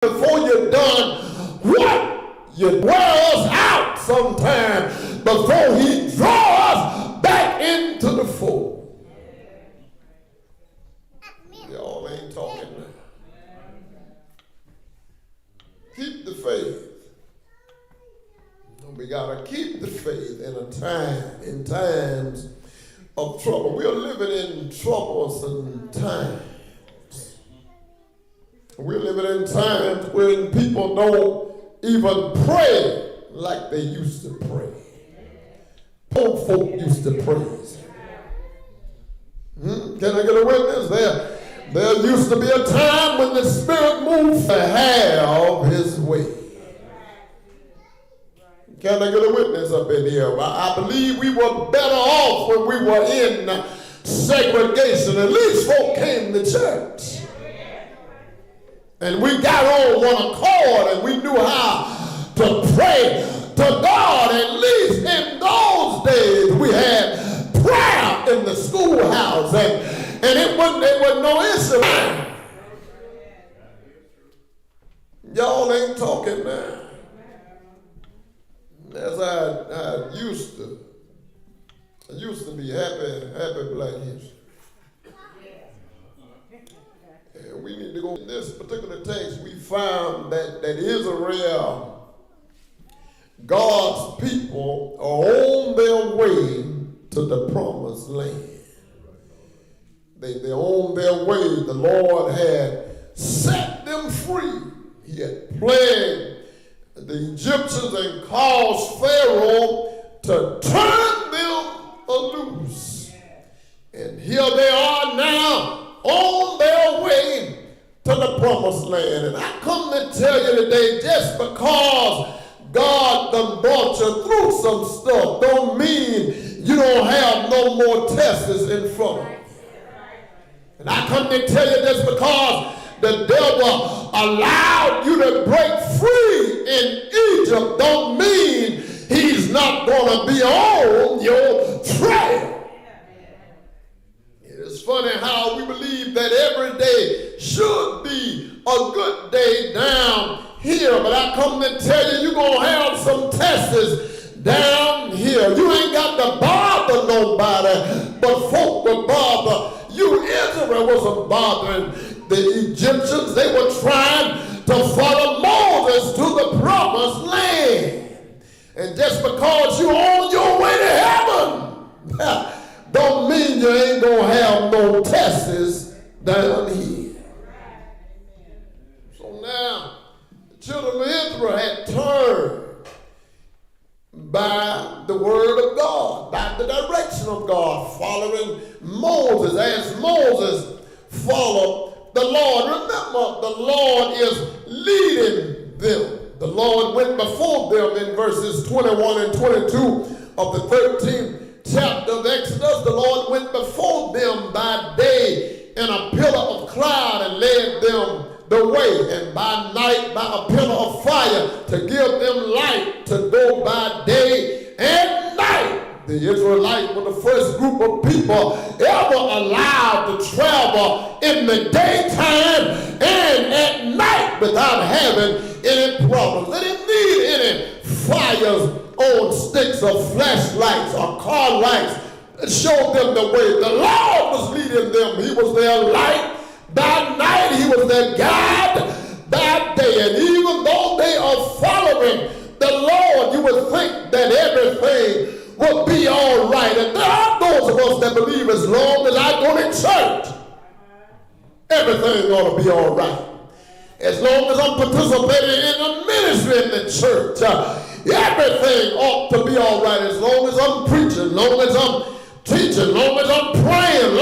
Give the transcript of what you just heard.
before you're done what you wear us out sometime before he draws us back into the fold. Y'all ain't talking now. Keep the faith. We gotta keep the faith in times of trouble. We're living in troublesome times. We're living in times when people don't even pray like they used to pray. Old folk used to praise. Can I get a witness? There used to be a time when the Spirit moved to have his way. Can I get a witness up in here? I believe we were better off when we were in segregation. At least folk came to church. And we got on one accord and we knew how to pray to God. At least in those days we had prayer in the schoolhouse and there was no issue. Y'all ain't talking now. As I used to be happy Black History. And we need to go in this particular text. We found that Israel, God's people, are on their way to the promised land. They're on their way. The Lord had set them free. He had plagued the Egyptians and caused Pharaoh to turn them loose. And here they are now on their way to the promised land. And I come to tell you today, just because God done brought you through some stuff don't mean you don't have no more tests in front of you. And I come to tell you this because the devil allowed you to break free in Egypt don't mean he's not going to be on your trail. It's funny how we believe that every day should be a good day down here, but I come to tell you, you're going to have some tests down here. You ain't got to bother nobody, but folk will bother you. Israel wasn't bothering the Egyptians. They were trying to follow Moses to the promised land. And just because you're on your way to heaven don't mean you ain't going to have no tests down here. So now, the children of Israel had turned by the word of God, by the direction of God, following Moses. As Moses followed the Lord, remember, the Lord is leading them. The Lord went before them in verses 21 and 22 of the 13th chapter of Exodus. The Lord went before them by day in a pillar of cloud and led them the way, and by night by a pillar of fire to give them light to go by day and night. The Israelites were the first group of people ever allowed to travel in the daytime and at night without having any problems. They didn't need any fires on sticks or flashlights or car lights that showed them the way. The Lord was leading them. He was their light by night. He was their guide by day. And even though they are following the Lord, you would think that everything will be all right. And there are those of us that believe as long as I go to church, everything ought to be all right. As long as I'm participating in the ministry in the church, everything ought to be all right. As long as I'm preaching, as long as I'm teaching, as long as I'm praying,